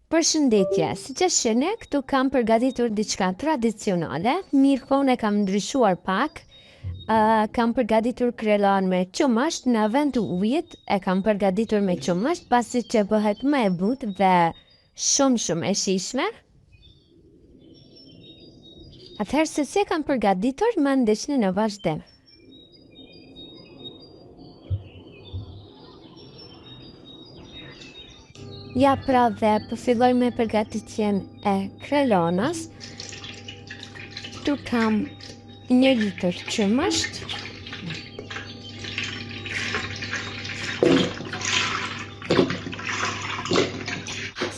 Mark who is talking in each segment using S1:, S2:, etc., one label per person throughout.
S1: Përshëndetje, si që shene, këtu kam përgatitur diçka tradicionale, mirë po e kam ndryshuar pak, kam përgatitur krelon me qumasht, në vend të ujit e kam përgatitur me qumasht, pasi që bëhet më e butë dhe shumë e shishme. Atëherë se si e kam përgatitur, më ndeshni në vazhdim. Ja pra dhe përfilloj me përgatitjen e krelonas. Tu kam 1 litër qumasht.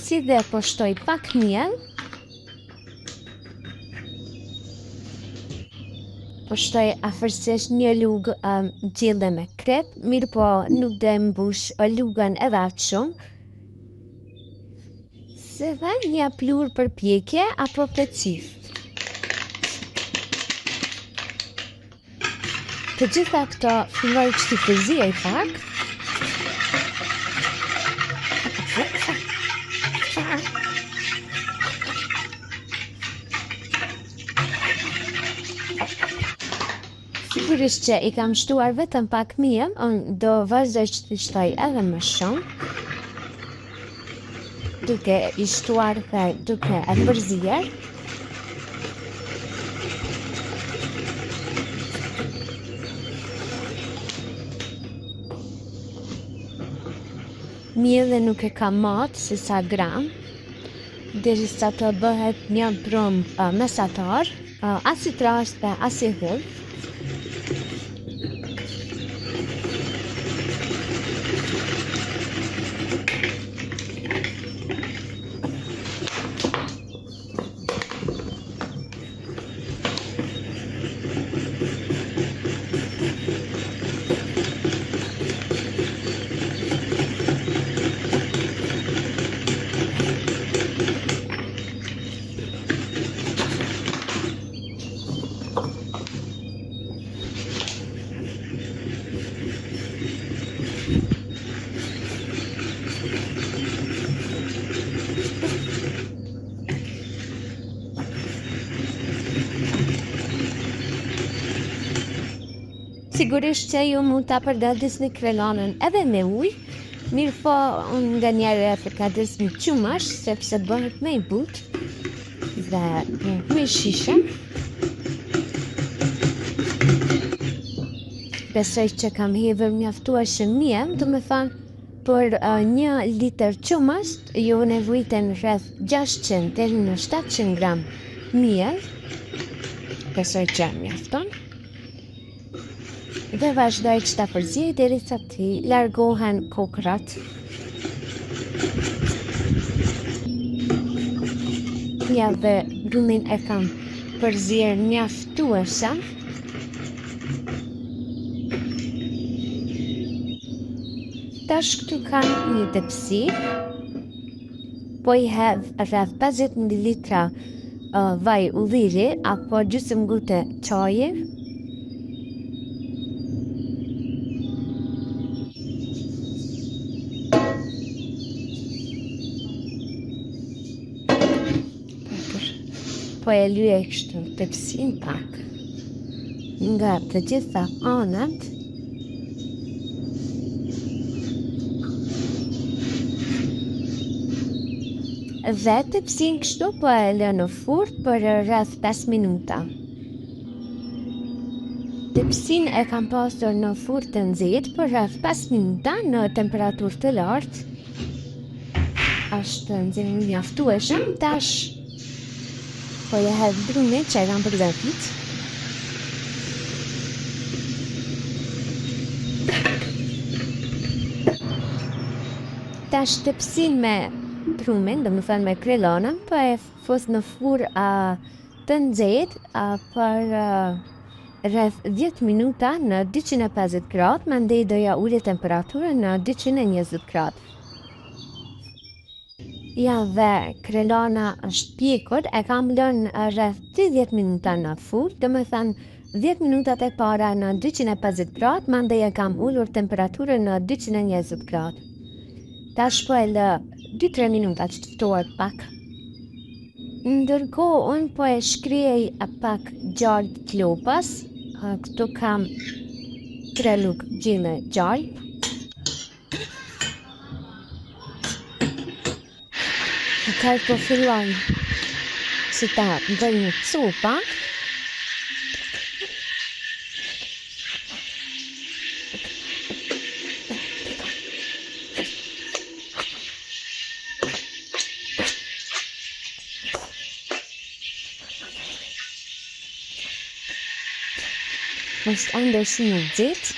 S1: Si dhe poshtoj pak miell. Poshtoj afërsisht 1 lugë gjelle me krep, mirë po nuk dhe mbush lugën edhe atë shumë. Se dhe një plur përpjekje apo peciv. Të gjitha këto filloj që t'i përzijaj pak. Sigurisht që i kam shtuar vetëm pak miell, unë do vazhdoj që t'i shtoj edhe më shumë. Duke i shtuar dhe duke e përzier. Mielli nuk e ka matë si sa gram, derisa të bëhet një brumë mesatar, as i trashtë dhe as i hull. Sigurisht që ju mund ta përgatisni krelonën edhe me ujë, mirë po unë nga njerë e përgatis me qumash, sepse bëhet me i butë dhe me shishe. Besoj që kam hedhur mjaftueshëm miell, do me thënë për 1 litër qumash ju nevojiten rreth 600 deri në 700 gram miell. Besoj që mjafton. Dhe vazhdoj që ta përzij derisa t'i largohen kokrat. Ja dhe brumin e kam përzier mjaftueshëm. Tash këtu kam një tepsi, po i hedh rreth 50 ml vaj ulliri apo gjysmë gote çaji. Po e lyej kështu tepsin pak nga të gjitha anët. Dhe tepsin kështu po e lë në furrë për rreth 5 minuta. Tepsin e kam pasur në furrë të nxehtë për rreth 5 minuta në temperaturë të lartë. Është nxehtë mjaftueshëm. Tash po e hedh brumin që e kam përgatit. Tash tepsin me brumin, do më thënë me krelonën, po e fus në furrë të nxehtë për rreth 10 minuta në 250 gradë, mandej doja ulë temperaturën në 220 gradë. Ja dhe krelona është pjekur, e kam lënë rreth 30 minuta në furrë, do me thënë 10 minutat e para në 250 gradë, mandej e kam ullur temperaturën në 220 gradë. Tash po e lë 2-3 minuta që të ftohet pak. Ndërkohë, unë po e shkriej pak gjartë klopas, këtu kam 3 lukë gjile gjartë. Kaj po fillon si ta bëj një cupa. Është ende shumë në nxehtë.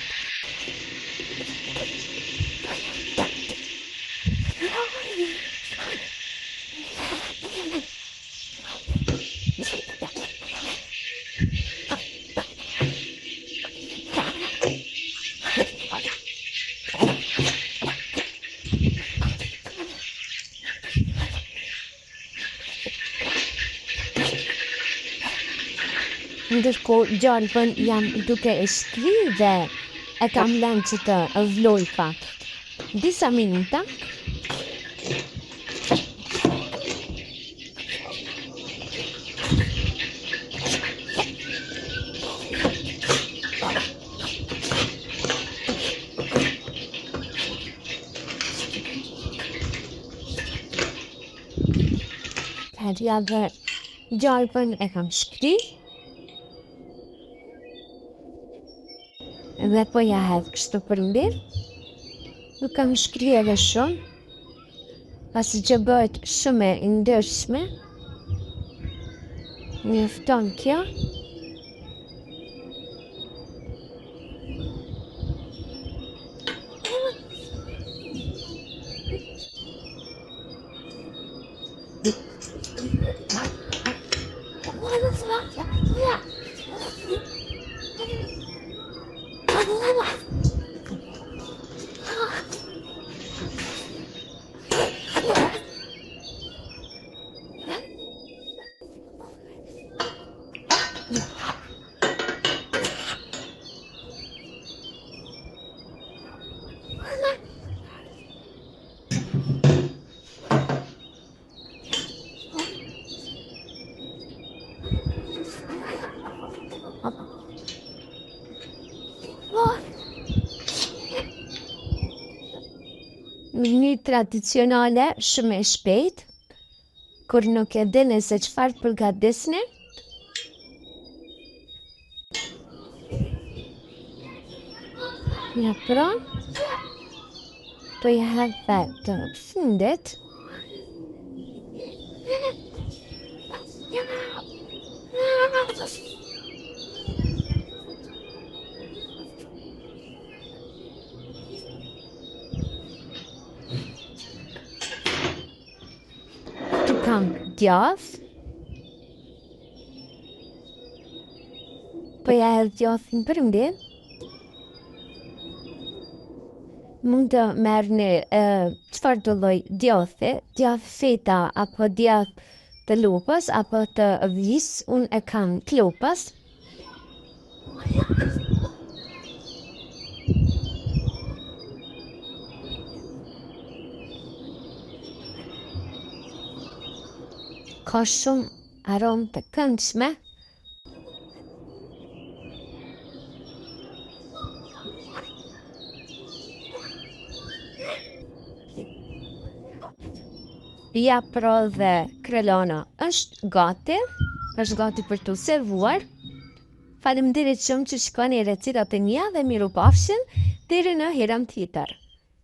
S1: Ndërkohë gjalpën jam duke e shkri dhe e kam lënë që të vloj pak. Disa minuta. Herja dhe gjalpën e kam shkri. Dhe po ja hedh kështu përmbir. Nuk kam shkri edhe shumë, pasi që bëhet shumë e ndëshme. Mjafton kjo. Një tradicionale shumë e shpejt, kur nuk e dini se çfarë përgatisni. Ja pra, po ja hedh të fundit. Kam djath. Po ja hedh djathin përmbir. Mund të merrni çfarë do lloj djathi, djath feta apo djath të lopës apo të vis, unë e kam klopas. Ka shumë aromë të këndshme. Ja pra dhe krelana është gati për të servuar. Faleminderit shumë që shikoni recetat e mia dhe mirupafshim deri në herën tjetër.